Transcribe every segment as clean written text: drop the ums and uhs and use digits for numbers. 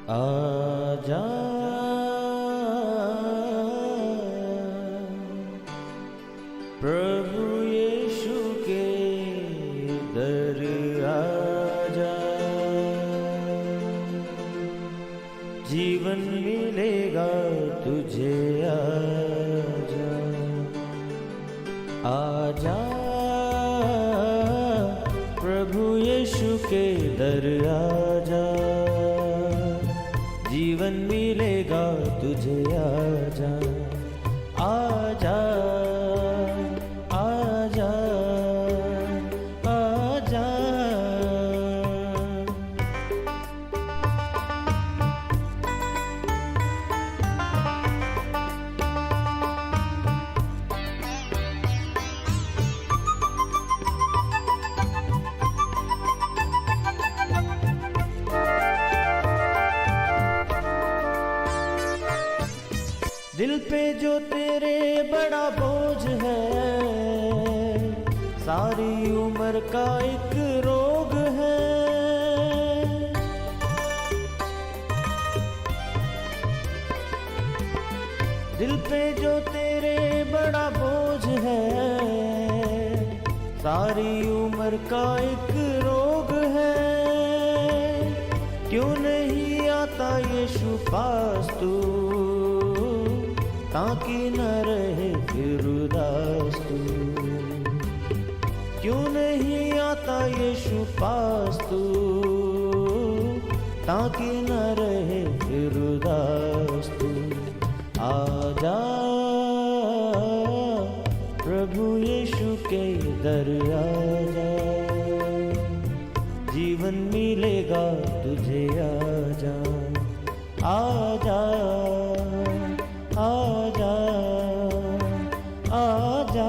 आजा प्रभु यीशु के दर आजा, जीवन मिलेगा तुझे। आजा आजा प्रभु यीशु के दर आजा, जीवन मिलेगा तुझे। आजा आजा आजा आजा। दिल पे जो तेरे बड़ा बोझ है, सारी उम्र का एक रोग है। दिल पे जो तेरे बड़ा बोझ है, सारी उम्र का एक रोग है। क्यों नहीं आता यीशु पास तू, ताकि न रहे फिर उदास तू। क्यों नहीं आता यीशु पास तू, ताकि न रहे फिर उदास तू। आजा प्रभु यीशु के दर आजा, जीवन मिलेगा तुझे। आजा आजा आजा आजा।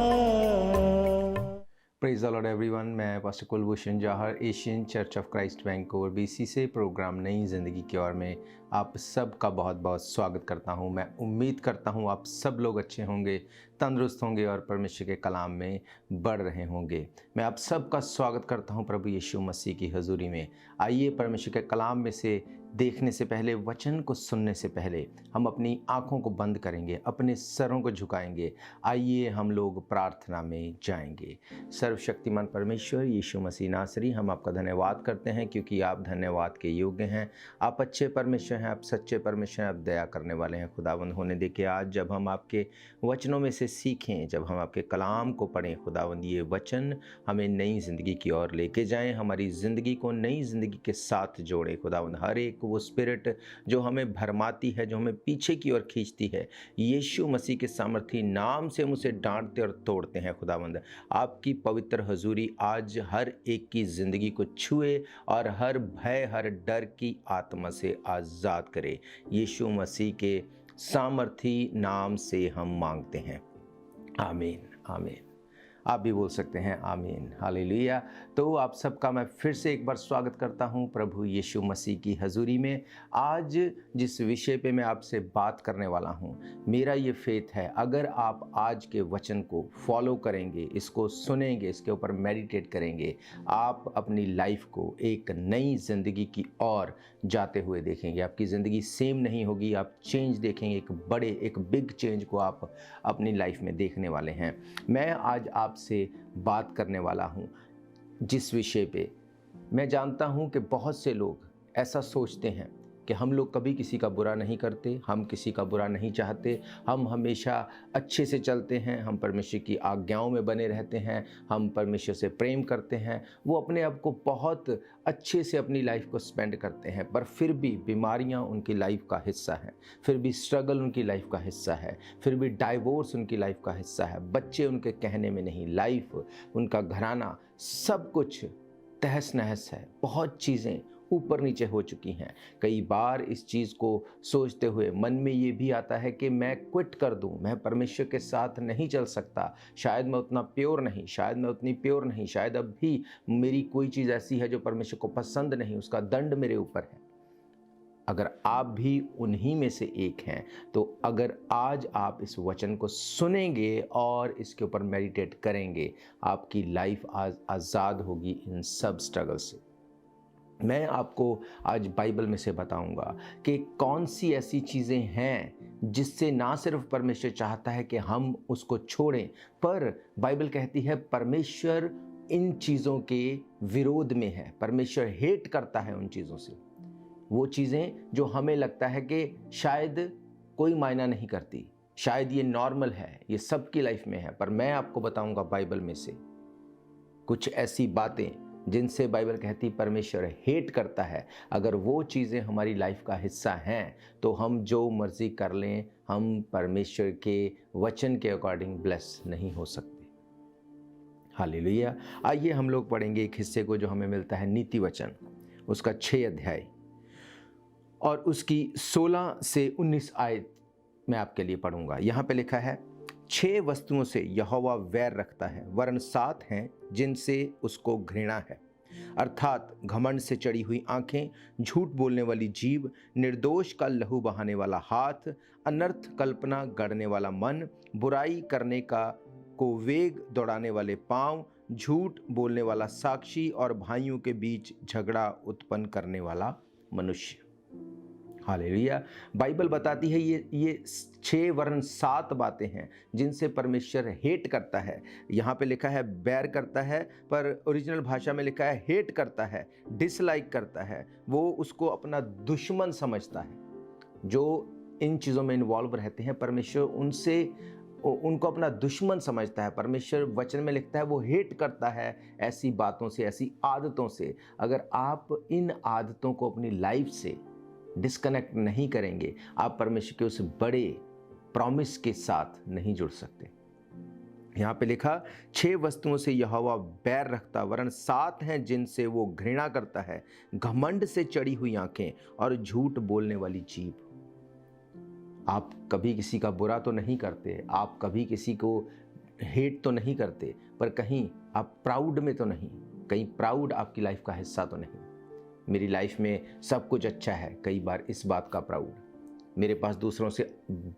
Praise the Lord everyone. मैं पास्टर कुलभूषण जाहर, Asian church of Christ Vancouver BC से प्रोग्राम नई ज़िंदगी की ओर में आप सबका बहुत बहुत स्वागत करता हूं। मैं उम्मीद करता हूं आप सब लोग अच्छे होंगे, तंदुरुस्त होंगे और परमेश्वर के कलाम में बढ़ रहे होंगे। मैं आप सबका स्वागत करता हूं प्रभु यीशु मसीह की हजूरी में। आइए परमेश्वर के कलाम में से देखने से पहले, वचन को सुनने से पहले हम अपनी आँखों को बंद करेंगे, अपने सरों को झुकाएंगे। आइए हम लोग प्रार्थना में जाएंगे। सर्वशक्तिमान परमेश्वर यीशु मसीह नासरी, हम आपका धन्यवाद करते हैं क्योंकि आप धन्यवाद के योग्य हैं। आप अच्छे परमेश्वर हैं, आप सच्चे परमेश्वर हैं, आप दया करने वाले हैं। खुदावंद होने दे के आज जब हम आपके वचनों में से सीखें, जब हम आपके कलाम को पढ़ें, खुदावंद ये वचन हमें नई ज़िंदगी की ओर लेके जाएं, हमारी ज़िंदगी को नई ज़िंदगी के साथ जोड़ें। खुदावंद हर एक वो स्पिरिट जो हमें भरमाती है, जो हमें पीछे की ओर खींचती है, यीशु मसीह के सामर्थी नाम से हम उसे डांटते और तोड़ते हैं। खुदावंद आपकी पवित्र हजूरी आज हर एक की ज़िंदगी को छुए और हर भय, हर डर की आत्मा से आज़ाद करे। यीशु मसीह के सामर्थी नाम से हम मांगते हैं, आमीन आमीन। आप भी बोल सकते हैं आमीन, हालेलुया। तो आप सबका मैं फिर से एक बार स्वागत करता हूं प्रभु यीशु मसीह की हजूरी में। आज जिस विषय पे मैं आपसे बात करने वाला हूं, मेरा ये फेथ है, अगर आप आज के वचन को फॉलो करेंगे, इसको सुनेंगे, इसके ऊपर मेडिटेट करेंगे, आप अपनी लाइफ को एक नई ज़िंदगी की ओर जाते हुए देखेंगे। आपकी ज़िंदगी सेम नहीं होगी, आप चेंज देखेंगे, एक बिग चेंज को आप अपनी लाइफ में देखने वाले हैं। मैं आज आपसे बात करने वाला हूँ जिस विषय पे मैं जानता हूँ कि बहुत से लोग ऐसा सोचते हैं कि हम लोग कभी किसी का बुरा नहीं करते, हम किसी का बुरा नहीं चाहते, हम हमेशा अच्छे से चलते हैं, हम परमेश्वर की आज्ञाओं में बने रहते हैं, हम परमेश्वर से प्रेम करते हैं। वो अपने आप को बहुत अच्छे से अपनी लाइफ को स्पेंड करते हैं, पर फिर भी बीमारियां उनकी लाइफ का हिस्सा हैं, फिर भी स्ट्रगल उनकी लाइफ का हिस्सा है, फिर भी डाइवोर्स उनकी लाइफ का हिस्सा है, बच्चे उनके कहने में नहीं, लाइफ, उनका घराना, सब कुछ तहस नहस है। बहुत चीज़ें ऊपर नीचे हो चुकी हैं। कई बार इस चीज़ को सोचते हुए मन में ये भी आता है कि मैं क्विट कर दूं, मैं परमेश्वर के साथ नहीं चल सकता, शायद मैं उतना प्योर नहीं, शायद मैं उतनी प्योर नहीं, शायद अब भी मेरी कोई चीज़ ऐसी है जो परमेश्वर को पसंद नहीं, उसका दंड मेरे ऊपर है। अगर आप भी उन्हीं में से एक हैं, तो अगर आज आप इस वचन को सुनेंगे और इसके ऊपर मेडिटेट करेंगे, आपकी लाइफ आज आज़ाद होगी इन सब स्ट्रगल से। मैं आपको आज बाइबल में से बताऊंगा कि कौन सी ऐसी चीज़ें हैं जिससे ना सिर्फ परमेश्वर चाहता है कि हम उसको छोड़ें, पर बाइबल कहती है परमेश्वर इन चीज़ों के विरोध में है। परमेश्वर हेट करता है उन चीज़ों से। वो चीज़ें जो हमें लगता है कि शायद कोई मायना नहीं करती, शायद ये नॉर्मल है, ये सबकी लाइफ में है, पर मैं आपको बताऊंगा बाइबल में से कुछ ऐसी बातें जिनसे बाइबल कहती परमेश्वर हेट करता है। अगर वो चीज़ें हमारी लाइफ का हिस्सा हैं तो हम जो मर्जी कर लें, हम परमेश्वर के वचन के अकॉर्डिंग ब्लेस नहीं हो सकते। हालेलुया। आइए हम लोग पढ़ेंगे एक हिस्से को जो हमें मिलता है नीति वचन, उसका 6 अध्याय और उसकी 16 से 19 आयत मैं आपके लिए पढ़ूंगा। यहाँ पे लिखा है, 6 वस्तुओं से यहोवा वैर रखता है, वरन 7 हैं जिनसे उसको घृणा है, अर्थात घमंड से चढ़ी हुई आंखें, झूठ बोलने वाली जीभ, निर्दोष का लहू बहाने वाला हाथ, अनर्थ कल्पना गढ़ने वाला मन, बुराई करने को वेग दौड़ाने वाले पांव, झूठ बोलने वाला साक्षी और भाइयों के बीच झगड़ा उत्पन्न करने वाला मनुष्य। हालेलुया। बाइबल बताती है ये 6 वरन 7 बातें हैं जिनसे परमेश्वर हेट करता है। यहाँ पे लिखा है बैर करता है, पर ओरिजिनल भाषा में लिखा है हेट करता है, डिसलाइक करता है। वो उसको अपना दुश्मन समझता है। जो इन चीज़ों में इन्वॉल्व रहते हैं परमेश्वर उनको अपना दुश्मन समझता है। परमेश्वर वचन में लिखता है वो हेट करता है ऐसी बातों से, ऐसी आदतों से। अगर आप इन आदतों को अपनी लाइफ से डिस्कनेक्ट नहीं करेंगे, आप परमेश्वर के उस बड़े प्रॉमिस के साथ नहीं जुड़ सकते। यहाँ पे लिखा 6 वस्तुओं से यहोवा बैर रखता, वरन 7 हैं जिनसे वो घृणा करता है, घमंड से चढ़ी हुई आंखें और झूठ बोलने वाली जीभ। आप कभी किसी का बुरा तो नहीं करते, आप कभी किसी को हेट तो नहीं करते, पर कहीं आप प्राउड में तो नहीं, कहीं प्राउड आपकी लाइफ का हिस्सा तो नहीं। मेरी लाइफ में सब कुछ अच्छा है, कई बार इस बात का प्राउड। मेरे पास दूसरों से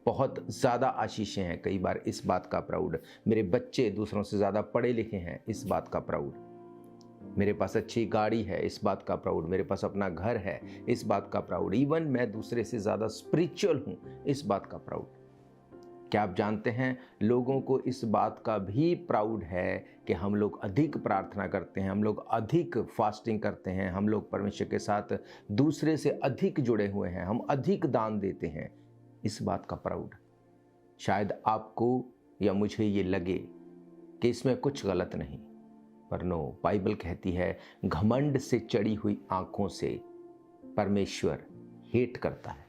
बहुत ज़्यादा आशीषें हैं, कई बार इस बात का प्राउड। मेरे बच्चे दूसरों से ज़्यादा पढ़े लिखे हैं, इस बात का प्राउड। मेरे पास अच्छी गाड़ी है, इस बात का प्राउड। मेरे पास अपना घर है, इस बात का प्राउड। इवन मैं दूसरे से ज़्यादा स्पिरिचुअल हूँ, इस बात का प्राउड। क्या आप जानते हैं लोगों को इस बात का भी प्राउड है कि हम लोग अधिक प्रार्थना करते हैं, हम लोग अधिक फास्टिंग करते हैं, हम लोग परमेश्वर के साथ दूसरे से अधिक जुड़े हुए हैं, हम अधिक दान देते हैं, इस बात का प्राउड। शायद आपको या मुझे ये लगे कि इसमें कुछ गलत नहीं, पर नो, बाइबल कहती है घमंड से चढ़ी हुई आंखों से परमेश्वर हेट करता है।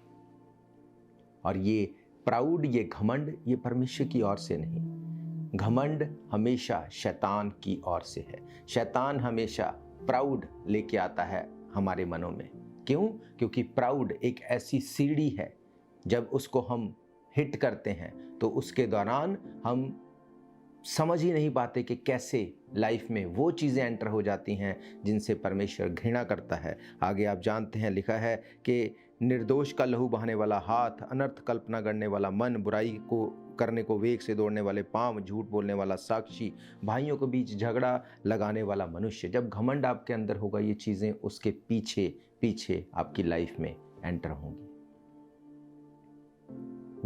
और ये प्राउड, ये घमंड, ये परमेश्वर की ओर से नहीं। घमंड हमेशा शैतान की ओर से है। शैतान हमेशा प्राउड लेके आता है हमारे मनों में। क्यों? क्योंकि प्राउड एक ऐसी सीढ़ी है, जब उसको हम हिट करते हैं तो उसके दौरान हम समझ ही नहीं पाते कि कैसे लाइफ में वो चीज़ें एंटर हो जाती हैं जिनसे परमेश्वर घृणा करता है। आगे आप जानते हैं लिखा है कि निर्दोष का लहू बहाने वाला हाथ, अनर्थ कल्पना करने वाला मन, बुराई को करने को वेग से दौड़ने वाले पांव, झूठ बोलने वाला साक्षी, भाइयों के बीच झगड़ा लगाने वाला मनुष्य। जब घमंड आपके अंदर होगा, ये चीज़ें उसके पीछे पीछे आपकी लाइफ में एंटर होंगी।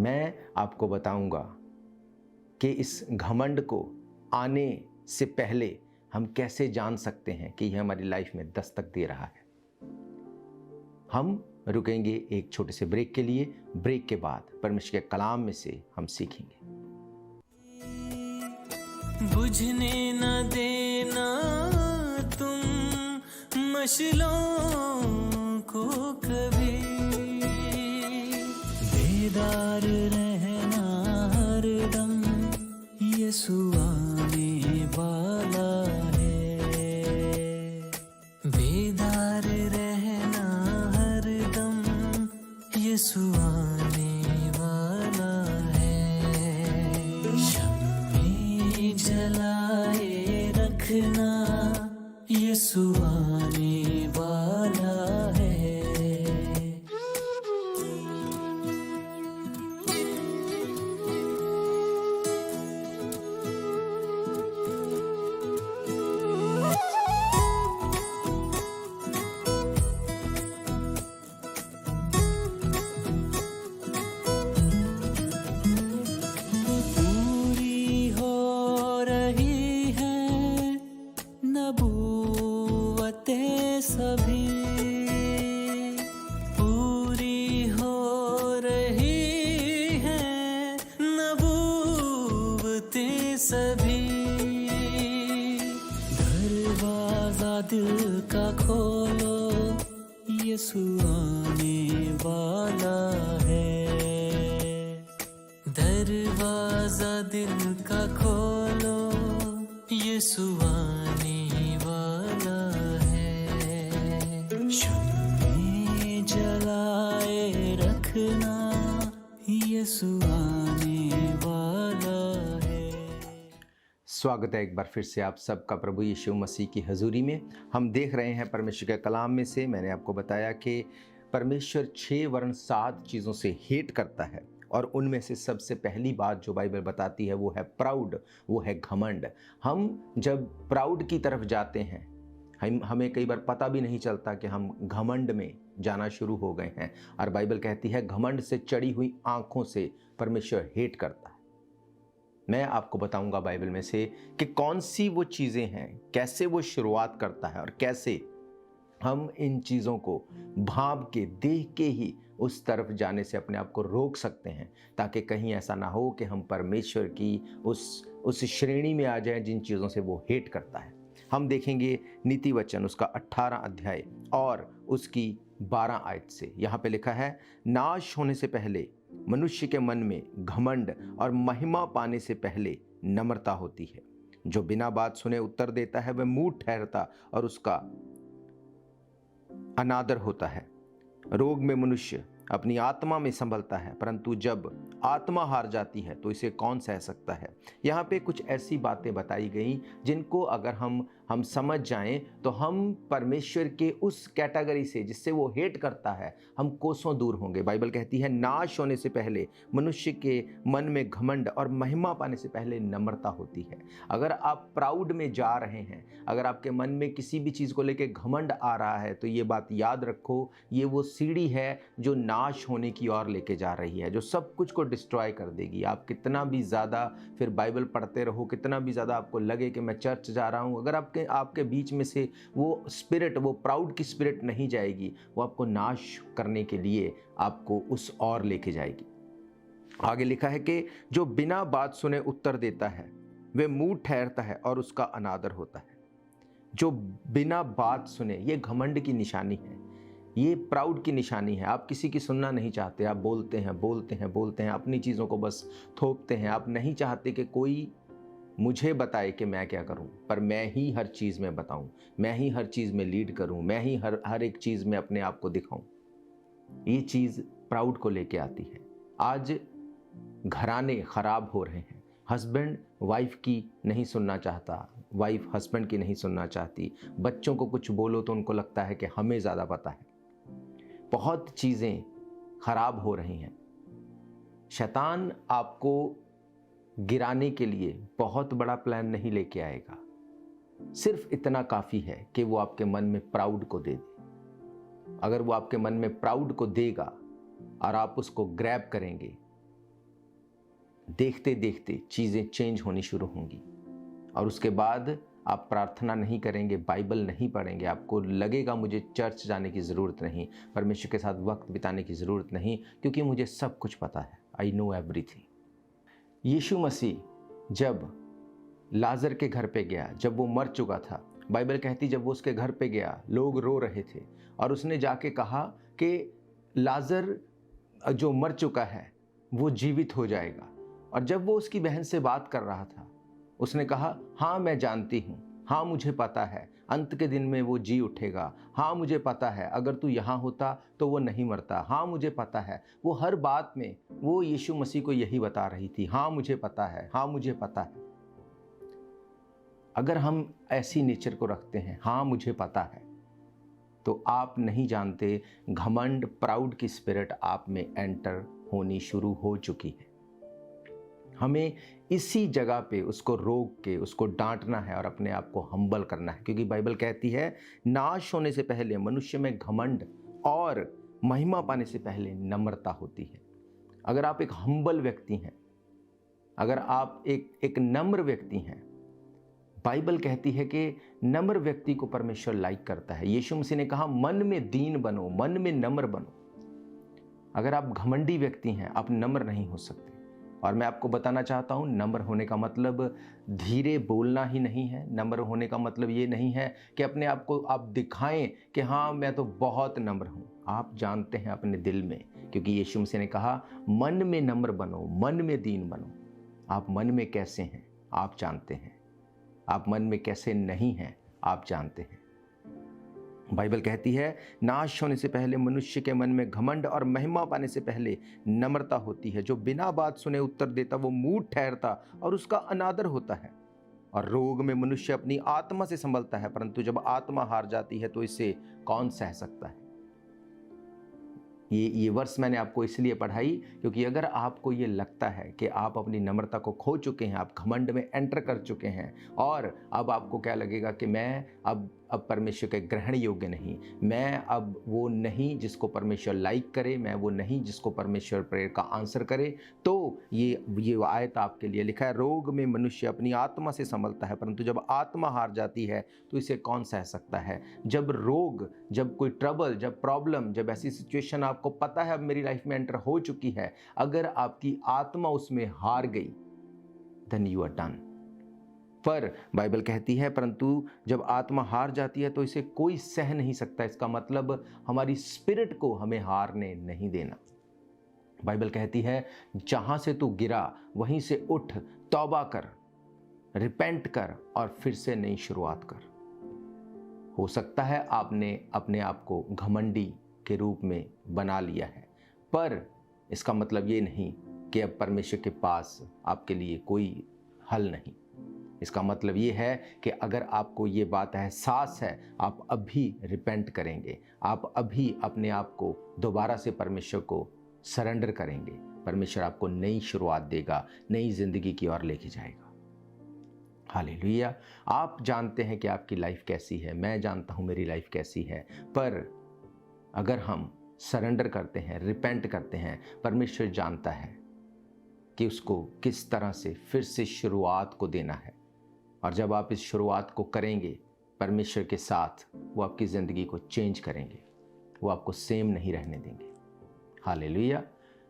मैं आपको बताऊंगा कि इस घमंड को आने से पहले हम कैसे जान सकते हैं कि यह हमारी लाइफ में दस्तक दे रहा है। हम रुकेंगे एक छोटे से ब्रेक के लिए। ब्रेक के बाद परमेश्वर के कलाम में से हम सीखेंगे। बुझने न देना तुम मशलों को कभी, बेदार रहना हरदम, यीशु आने वाला है। बेदार रहना हरदम, यीशु आने वाला है। शम्मे जलाए रखना, यीशु आने वाला है। सभी दरवाजा दिल का खोलो, यीशु आने वाला है। दरवाजा दिल का खोलो, यीशु आने वाला है। शम्मे जलाए रखना, यीशु आने वाला है। स्वागत है एक बार फिर से आप सबका प्रभु यीशु मसीह की हजूरी में। हम देख रहे हैं परमेश्वर के कलाम में से। मैंने आपको बताया कि परमेश्वर 6 वरन 7 चीज़ों से हेट करता है, और उनमें से सबसे पहली बात जो बाइबल बताती है वो है प्राउड, वो है घमंड। हम जब प्राउड की तरफ जाते हैं, हमें कई बार पता भी नहीं चलता कि हम घमंड में जाना शुरू हो गए हैं। और बाइबल कहती है घमंड से चढ़ी हुई आंखों से परमेश्वर हेट करता है। मैं आपको बताऊंगा बाइबल में से कि कौन सी वो चीज़ें हैं, कैसे वो शुरुआत करता है और कैसे हम इन चीज़ों को भांप के, देख के ही उस तरफ जाने से अपने आप को रोक सकते हैं, ताकि कहीं ऐसा ना हो कि हम परमेश्वर की उस श्रेणी में आ जाएं जिन चीज़ों से वो हेट करता है। हम देखेंगे नीति वचन उसका 18 अध्याय और उसकी 12 आयत से। यहाँ पे लिखा है, नाश होने से पहले मनुष्य के मन में घमंड और महिमा पाने से पहले नम्रता होती है। जो बिना बात सुने उत्तर देता है वह मूढ़ ठहरता और उसका अनादर होता है। रोग में मनुष्य अपनी आत्मा में संभलता है, परंतु जब आत्मा हार जाती है तो इसे कौन सह सकता है। यहाँ पे कुछ ऐसी बातें बताई गई जिनको अगर हम समझ जाएं तो हम परमेश्वर के उस कैटेगरी से जिससे वो हेट करता है हम कोसों दूर होंगे। बाइबल कहती है नाश होने से पहले मनुष्य के मन में घमंड और महिमा पाने से पहले नम्रता होती है। अगर आप प्राउड में जा रहे हैं, अगर आपके मन में किसी भी चीज़ को लेकर घमंड आ रहा है, तो ये बात याद रखो, ये वो सीढ़ी है जो नाश होने की ओर लेके जा रही है, जो सब कुछ को डिस्ट्रॉय कर देगी। आप कितना भी ज़्यादा फिर बाइबल पढ़ते रहो, कितना भी ज़्यादा आपको लगे कि मैं चर्च जा रहा हूँ, अगर आपके बीच में से वो स्पिरिट, वो प्राउड की स्पिरिट नहीं जाएगी, वो आपको नाश करने के लिए आपको उस ओर लेके जाएगी। आगे लिखा है कि जो बिना बात सुने उत्तर देता है वह मूढ़ ठहरता है और उसका अनादर होता है। जो बिना बात सुने, ये घमंड की निशानी है, ये प्राउड की निशानी है। आप किसी की सुनना नहीं चाहते, आप बोलते हैं, अपनी चीज़ों को बस थोपते हैं। आप नहीं चाहते कि कोई मुझे बताए कि मैं क्या करूं, पर मैं ही हर चीज़ में बताऊं, मैं ही हर चीज़ में लीड करूं, मैं ही हर एक चीज़ में अपने आप को दिखाऊं। ये चीज़ प्राउड को लेके आती है। आज घराने ख़राब हो रहे हैं। हस्बैंड वाइफ की नहीं सुनना चाहता, वाइफ हस्बैंड की नहीं सुनना चाहती। बच्चों को कुछ बोलो तो उनको लगता है कि हमें ज़्यादा पता है। बहुत चीज़ें ख़राब हो रही हैं। शैतान आपको गिराने के लिए बहुत बड़ा प्लान नहीं लेके आएगा। सिर्फ इतना काफ़ी है कि वो आपके मन में प्राउड को दे दे। अगर वो आपके मन में प्राउड को देगा और आप उसको ग्रैब करेंगे, देखते देखते चीज़ें चेंज होनी शुरू होंगी। और उसके बाद आप प्रार्थना नहीं करेंगे, बाइबल नहीं पढ़ेंगे, आपको लगेगा मुझे चर्च जाने की ज़रूरत नहीं, परमेश्वर के साथ वक्त बिताने की ज़रूरत नहीं, क्योंकि मुझे सब कुछ पता है। I know everything. यीशु मसीह जब लाजर के घर पे गया, जब वो मर चुका था, बाइबल कहती जब वो उसके घर पे गया लोग रो रहे थे, और उसने जाके कहा कि लाजर जो मर चुका है वो जीवित हो जाएगा। और जब वो उसकी बहन से बात कर रहा था, उसने कहा हाँ मैं जानती हूँ, हाँ मुझे पता है अंत के दिन में वो जी उठेगा, हाँ मुझे पता है अगर तू यहाँ होता तो वो नहीं मरता, हाँ मुझे पता है। वो हर बात में वो यीशु मसीह को यही बता रही थी, हाँ मुझे पता है, हाँ मुझे पता है। अगर हम ऐसी नेचर को रखते हैं, हाँ मुझे पता है, तो आप नहीं जानते घमंड, प्राउड की स्पिरिट आप में एंटर होनी शुरू हो चुकी है। हमें इसी जगह पे उसको रोक के उसको डांटना है और अपने आप को हम्बल करना है, क्योंकि बाइबल कहती है नाश होने से पहले मनुष्य में घमंड और महिमा पाने से पहले नम्रता होती है। अगर आप एक हम्बल व्यक्ति हैं, अगर आप एक नम्र व्यक्ति हैं, बाइबल कहती है कि नम्र व्यक्ति को परमेश्वर लाइक करता है। यीशु मसीह ने कहा मन में दीन बनो, मन में नम्र बनो। अगर आप घमंडी व्यक्ति हैं, आप नम्र नहीं हो सकते। और मैं आपको बताना चाहता हूँ, नम्र होने का मतलब धीरे बोलना ही नहीं है। नम्र होने का मतलब ये नहीं है कि अपने आप को आप दिखाएं कि हाँ मैं तो बहुत नम्र हूँ। आप जानते हैं अपने दिल में, क्योंकि यीशु मसीह ने कहा मन में नम्र बनो, मन में दीन बनो। आप मन में कैसे हैं आप जानते हैं, आप मन में कैसे नहीं हैं आप जानते हैं। बाइबल कहती है नाश होने से पहले मनुष्य के मन में घमंड और महिमा पाने से पहले नम्रता होती है। जो बिना बात सुने उत्तर देता वो मूढ़ ठहरता और उसका अनादर होता है। और रोग में मनुष्य अपनी आत्मा से संभलता है, परंतु जब आत्मा हार जाती है तो इसे कौन सह सकता है। ये वर्स मैंने आपको इसलिए पढ़ाई क्योंकि अगर आपको ये लगता है कि आप अपनी नम्रता को खो चुके हैं, आप घमंड में एंटर कर चुके हैं और अब आपको क्या लगेगा कि मैं अब परमेश्वर के ग्रहण योग्य नहीं, मैं अब वो नहीं जिसको परमेश्वर लाइक करे, मैं वो नहीं जिसको परमेश्वर प्रेयर का आंसर करे, तो ये आयत आपके लिए लिखा है, रोग में मनुष्य अपनी आत्मा से संभलता है, परंतु जब आत्मा हार जाती है तो इसे कौन सह सकता है। जब रोग, जब कोई ट्रबल, जब प्रॉब्लम, जब ऐसी सिचुएशन आपको पता है अब मेरी लाइफ में एंटर हो चुकी है, अगर आपकी आत्मा उसमें हार गई, देन यू आर डन। पर बाइबल कहती है परंतु जब आत्मा हार जाती है तो इसे कोई सह नहीं सकता। इसका मतलब हमारी स्पिरिट को हमें हारने नहीं देना। बाइबल कहती है जहां से तू गिरा वहीं से उठ, तौबा कर, रिपेंट कर और फिर से नई शुरुआत कर। हो सकता है आपने अपने आप को घमंडी के रूप में बना लिया है, पर इसका मतलब ये नहीं कि अब परमेश्वर के पास आपके लिए कोई हल नहीं। इसका मतलब ये है कि अगर आपको ये बात एहसास है, आप अभी रिपेंट करेंगे, आप अभी अपने आप को दोबारा से परमेश्वर को सरेंडर करेंगे, परमेश्वर आपको नई शुरुआत देगा, नई जिंदगी की ओर लेके जाएगा। हालेलुया। आप जानते हैं कि आपकी लाइफ कैसी है, मैं जानता हूँ मेरी लाइफ कैसी है, पर अगर हम सरेंडर करते हैं, रिपेंट करते हैं, परमेश्वर जानता है कि उसको किस तरह से फिर से शुरुआत को देना है। और जब आप इस शुरुआत को करेंगे परमेश्वर के साथ, वो आपकी ज़िंदगी को चेंज करेंगे, वो आपको सेम नहीं रहने देंगे। हालेलुया।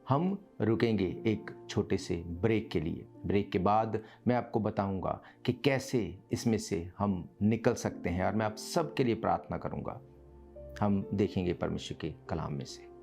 हम रुकेंगे एक छोटे से ब्रेक के लिए। ब्रेक के बाद मैं आपको बताऊंगा कि कैसे इसमें से हम निकल सकते हैं, और मैं आप सबके लिए प्रार्थना करूंगा। हम देखेंगे परमेश्वर के कलाम में से।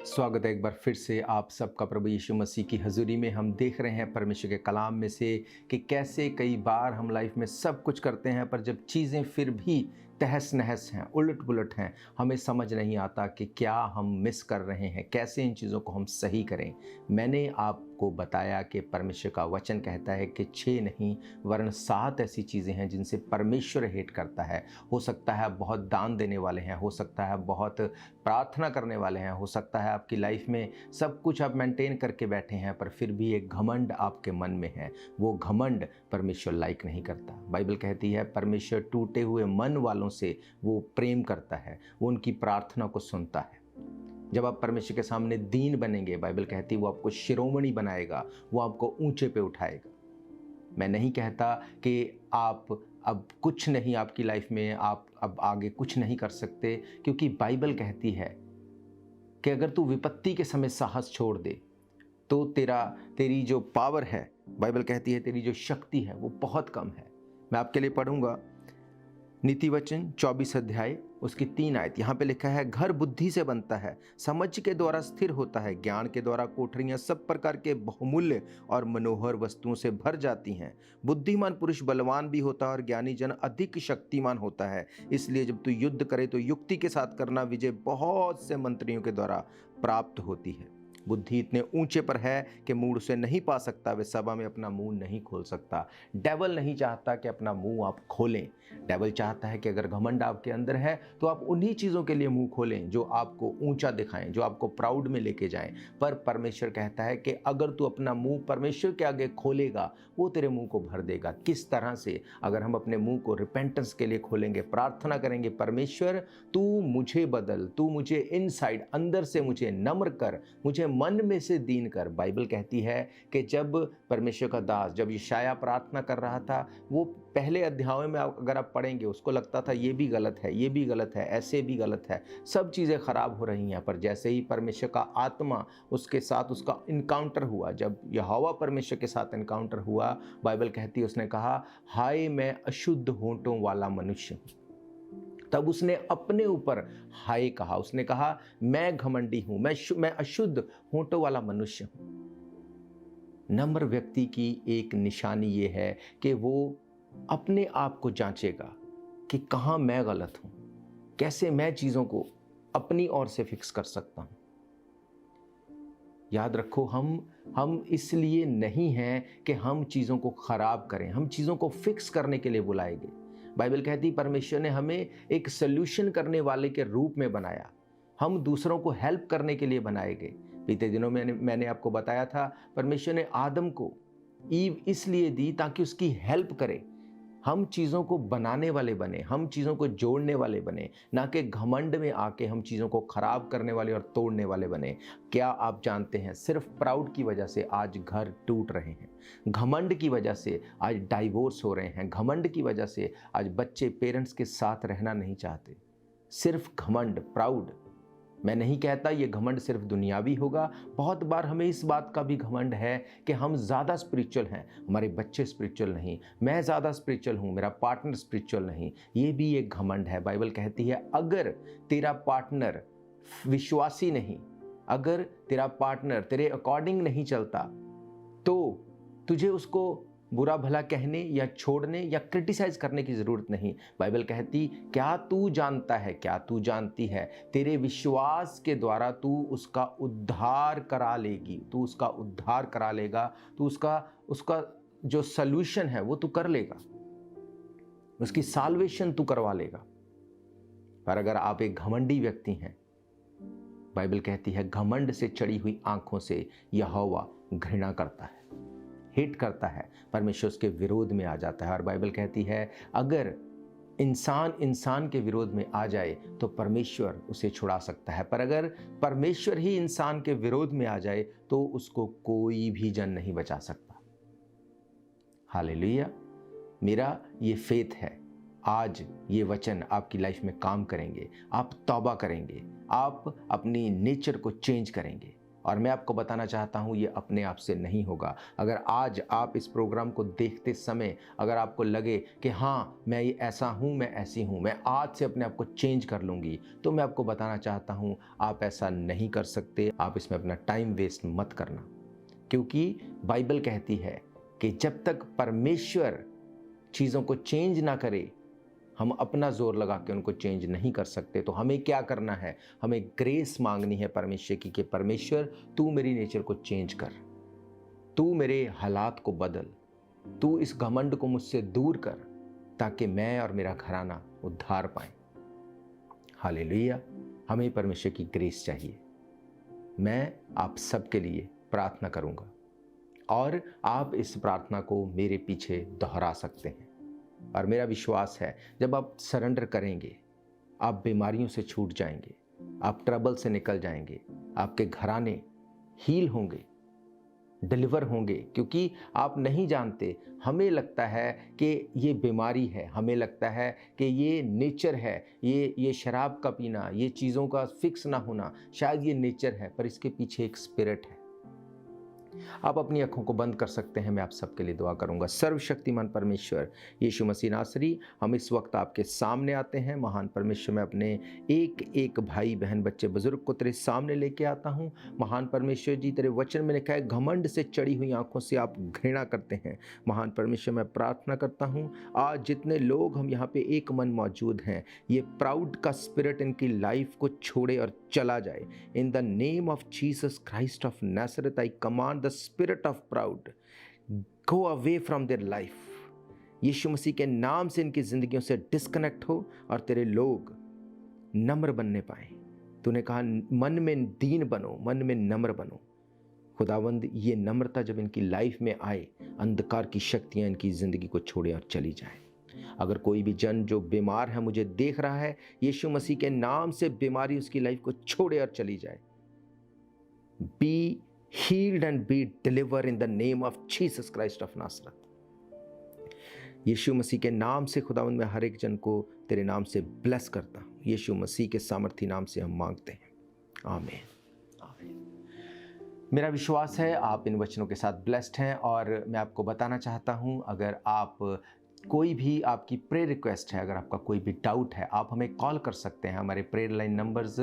स्वागत है एक बार फिर से आप सबका प्रभु यीशु मसीह की हजूरी में। हम देख रहे हैं परमेश्वर के कलाम में से कि कैसे कई बार हम लाइफ में सब कुछ करते हैं, पर जब चीज़ें फिर भी तहस नहस हैं, उलट पुलट हैं, हमें समझ नहीं आता कि क्या हम मिस कर रहे हैं, कैसे इन चीज़ों को हम सही करें। मैंने आपको बताया कि परमेश्वर का वचन कहता है कि 6 नहीं वरन 7 ऐसी चीज़ें हैं जिनसे परमेश्वर हेट करता है। हो सकता है आप बहुत दान देने वाले हैं, हो सकता है बहुत प्रार्थना करने वाले हैं, हो सकता है आपकी लाइफ में सब कुछ आप मेंटेन करके बैठे हैं, पर फिर भी एक घमंड आपके मन में है। वो घमंड परमेश्वर लाइक नहीं करता। बाइबल कहती है परमेश्वर टूटे हुए मन वालों से वो प्रेम करता है, वो उनकी प्रार्थना को सुनता है। जब आप परमेश्वर के सामने दीन बनेंगे, बाइबल कहती है वो आपको शिरोमणि बनाएगा, वो आपको ऊंचे पे उठाएगा। मैं नहीं कहता कि आप अब कुछ नहीं, आपकी लाइफ में आप अब आगे कुछ नहीं कर सकते, क्योंकि बाइबल कहती है कि अगर तू विपत्ति के समय साहस छोड़ दे तो तेरी जो पावर है, बाइबल कहती है तेरी जो शक्ति है वो बहुत कम है। मैं आपके लिए पढ़ूंगा नीति वचन 24 अध्याय उसकी 3 आयत। यहाँ पे लिखा है, घर बुद्धि से बनता है, समझ के द्वारा स्थिर होता है, ज्ञान के द्वारा कोठरियां सब प्रकार के बहुमूल्य और मनोहर वस्तुओं से भर जाती हैं। बुद्धिमान पुरुष बलवान भी होता है और ज्ञानी जन अधिक शक्तिमान होता है। इसलिए जब तू युद्ध करे तो युक्ति के साथ करना, विजय बहुत से मंत्रियों के द्वारा प्राप्त होती है। बुद्धि इतने ऊंचे पर है कि मूढ़ उसे नहीं पा सकता, वे सभा में अपना मुंह नहीं खोल सकता। डेवल नहीं चाहता कि अपना मुंह आप खोलें। डेवल चाहता है कि अगर घमंड आपके अंदर है तो आप उन्हीं चीज़ों के लिए मुंह खोलें जो आपको ऊंचा दिखाएं, जो आपको प्राउड में लेके जाएं। पर परमेश्वर कहता है कि अगर तू अपना मुंह परमेश्वर के आगे खोलेगा, वो तेरे मुंह को भर देगा। किस तरह से? अगर हम अपने मुंह को रिपेंटेंस के लिए खोलेंगे, प्रार्थना करेंगे, परमेश्वर तू मुझे बदल, तू मुझे इनसाइड अंदर से मुझे नम्र कर, मुझे मन में से दीन कर। बाइबल कहती है कि जब परमेश्वर का दास, जब यशायाह प्रार्थना कर रहा था, वो पहले अध्यायों में अगर आप पढ़ेंगे उसको लगता था ये भी गलत है, ये भी गलत है, ऐसे भी गलत है, सब चीज़ें खराब हो रही हैं। पर जैसे ही परमेश्वर का आत्मा उसके साथ उसका इनकाउंटर हुआ, जब यहोवा परमेश्वर के साथ इनकाउंटर हुआ, बाइबल कहती है उसने कहा, हाय मैं अशुद्ध होंठों वाला मनुष्य हूँ। तब उसने अपने ऊपर हाय कहा, उसने कहा मैं घमंडी हूं, मैं अशुद्ध होंठों वाला मनुष्य हूं। नम्र व्यक्ति की एक निशानी ये है कि वो अपने आप को जांचेगा कि कहाँ मैं गलत हूं, कैसे मैं चीज़ों को अपनी ओर से फिक्स कर सकता हूं। याद रखो, हम इसलिए नहीं हैं कि हम चीज़ों को खराब करें, हम चीज़ों को फिक्स करने के लिए बुलाए गए। बाइबल कहती है परमेश्वर ने हमें एक सल्यूशन करने वाले के रूप में बनाया, हम दूसरों को हेल्प करने के लिए बनाए गए। बीते दिनों में मैंने आपको बताया था, परमेश्वर ने आदम को ईव इसलिए दी ताकि उसकी हेल्प करे। हम चीज़ों को बनाने वाले बने, हम चीज़ों को जोड़ने वाले बने, ना कि घमंड में आके हम चीज़ों को खराब करने वाले और तोड़ने वाले बने। क्या आप जानते हैं, सिर्फ प्राउड की वजह से आज घर टूट रहे हैं, घमंड की वजह से आज डाइवोर्स हो रहे हैं, घमंड की वजह से आज बच्चे पेरेंट्स के साथ रहना नहीं चाहते। सिर्फ घमंड, प्राउड। मैं नहीं कहता ये घमंड सिर्फ दुनियावी होगा, बहुत बार हमें इस बात का भी घमंड है कि हम ज़्यादा स्पिरिचुअल हैं, हमारे बच्चे स्पिरिचुअल नहीं, मैं ज़्यादा स्पिरिचुअल हूँ, मेरा पार्टनर स्पिरिचुअल नहीं। ये भी एक घमंड है। बाइबल कहती है अगर तेरा पार्टनर विश्वासी नहीं, अगर तेरा पार्टनर तेरे अकॉर्डिंग नहीं चलता, तो तुझे उसको बुरा भला कहने या छोड़ने या क्रिटिसाइज करने की ज़रूरत नहीं। बाइबल कहती, क्या तू जानता है, क्या तू जानती है, तेरे विश्वास के द्वारा तू उसका उद्धार करा लेगी, तू उसका उद्धार करा लेगा, तू उसका जो सल्यूशन है वो तू कर लेगा, उसकी साल्वेशन तू करवा लेगा। पर अगर आप एक घमंडी व्यक्ति हैं, बाइबल कहती है घमंड से चढ़ी हुई आंखों से यहोवा घृणा करता है, हेट करता है, परमेश्वर उसके विरोध में आ जाता है। और बाइबल कहती है अगर इंसान के विरोध में आ जाए तो परमेश्वर उसे छुड़ा सकता है, पर अगर परमेश्वर ही इंसान के विरोध में आ जाए तो उसको कोई भी जन नहीं बचा सकता। हालेलुया। मेरा ये फेथ है, आज ये वचन आपकी लाइफ में काम करेंगे, आप तौबा करेंगे, आप अपनी नेचर को चेंज करेंगे। और मैं आपको बताना चाहता हूँ ये अपने आप से नहीं होगा। अगर आज आप इस प्रोग्राम को देखते समय अगर आपको लगे कि हाँ मैं ये ऐसा हूँ, मैं ऐसी हूँ, मैं आज से अपने आप को चेंज कर लूँगी, तो मैं आपको बताना चाहता हूँ आप ऐसा नहीं कर सकते। आप इसमें अपना टाइम वेस्ट मत करना, क्योंकि बाइबल कहती है कि जब तक परमेश्वर चीज़ों को चेंज ना करे, हम अपना जोर लगा के उनको चेंज नहीं कर सकते। तो हमें क्या करना है, हमें ग्रेस मांगनी है परमेश्वर की कि परमेश्वर तू मेरी नेचर को चेंज कर, तू मेरे हालात को बदल, तू इस घमंड को मुझसे दूर कर, ताकि मैं और मेरा घराना उद्धार पाए। हालेलुया। हमें परमेश्वर की ग्रेस चाहिए। मैं आप सबके लिए प्रार्थना करूंगा और आप इस प्रार्थना को मेरे पीछे दोहरा सकते हैं। और मेरा विश्वास है जब आप सरेंडर करेंगे, आप बीमारियों से छूट जाएंगे, आप ट्रबल से निकल जाएंगे, आपके घराने हील होंगे, डिलीवर होंगे, क्योंकि आप नहीं जानते। हमें लगता है कि ये बीमारी है, हमें लगता है कि ये नेचर है, ये शराब का पीना, ये चीज़ों का फिक्स ना होना, शायद ये नेचर है, पर इसके पीछे एक स्पिरिट है। आप अपनी आंखों को बंद कर सकते हैं, मैं आप सबके लिए दुआ करूंगा। सर्वशक्तिमान परमेश्वर यीशु मसीह नासरी, हम इस वक्त आपके सामने आते हैं। महान परमेश्वर, मैं अपने एक एक भाई बहन बच्चे बुजुर्ग को तेरे सामने लेके आता हूं। महान परमेश्वर जी, तेरे वचन में लिखा है घमंड से चढ़ी हुई आंखों से आप घृणा करते हैं। महान परमेश्वर, मैं प्रार्थना करता हूं आज जितने लोग हम यहाँ पे एक मन मौजूद हैं, ये प्राउड का स्पिरिट इनकी लाइफ को छोड़े और चला जाए। In the name of Jesus Christ of Nazareth I command the spirit of proud go away from their life. यीशु मसीह के नाम से इनकी जिंदगियों से डिस्कनेक्ट हो और तेरे लोग नम्र बनने पाए। तूने कहा मन में दीन बनो, मन में नम्र बनो। खुदावंद, ये नम्रता जब इनकी लाइफ में आए, अंधकार की शक्तियां इनकी जिंदगी को छोड़े और चली जाए। अगर कोई भी जन जो बीमार है मुझे देख रहा है, यीशु मसीह के नाम से बीमारी उसकी लाइफ को छोड़े और चली जाए। Be healed and be deliver in the name of Jesus Christ of Nazareth. यीशु मसीह के नाम से खुदावंद, मैं हर एक जन को तेरे नाम से ब्लेस करता हूँ। यीशु मसीह के सामर्थी नाम से हम मांगते हैं, आमीन आमीन। मेरा विश्वास है आप इन वचनों के साथ ब्लेस्ड हैं, और मैं आपको बताना चाहता हूँ, अगर आप कोई भी आपकी प्रेयर रिक्वेस्ट है, अगर आपका कोई भी डाउट है, आप हमें कॉल कर सकते हैं। हमारे प्रेयर लाइन नंबर्स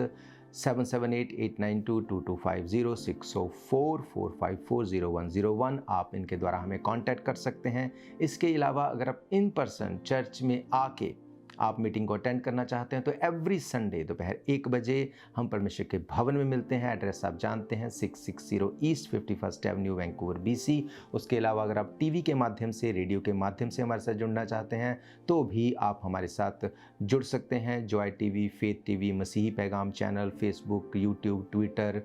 7788922250 60445400101। आप इनके द्वारा हमें कांटेक्ट कर सकते हैं। इसके अलावा अगर आप इन पर्सन चर्च में आके आप मीटिंग को अटेंड करना चाहते हैं, तो एवरी संडे दोपहर 1 बजे हम परमेश्वर के भवन में मिलते हैं। एड्रेस आप जानते हैं, 660 east 51st Avenue, Vancouver, BC। उसके अलावा अगर आप टीवी के माध्यम से, रेडियो के माध्यम से हमारे साथ जुड़ना चाहते हैं, तो भी आप हमारे साथ जुड़ सकते हैं। जॉय टीवी, फेथ टीवी, मसीही पैगाम चैनल, फेसबुक, यूट्यूब, ट्विटर,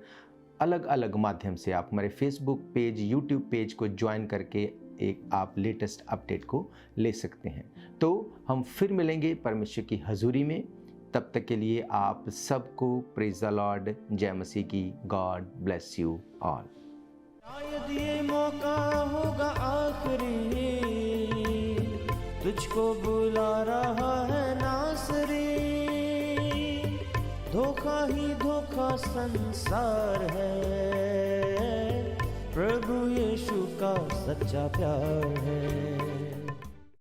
अलग अलग माध्यम से आप हमारे फेसबुक पेज, यूट्यूब पेज को ज्वाइन करके एक आप लेटेस्ट अपडेट को ले सकते हैं। तो हम फिर मिलेंगे परमेश्वर की हजूरी में। तब तक के लिए आप सबको प्रेज द लॉर्ड, जय मसीह की। God bless you all. शायद ये मौका होगा आखिरी, तुझको बुला रहा है नासरी। धोखा ही धोखा संसार है, प्रभु यीशु का सच्चा प्यार है।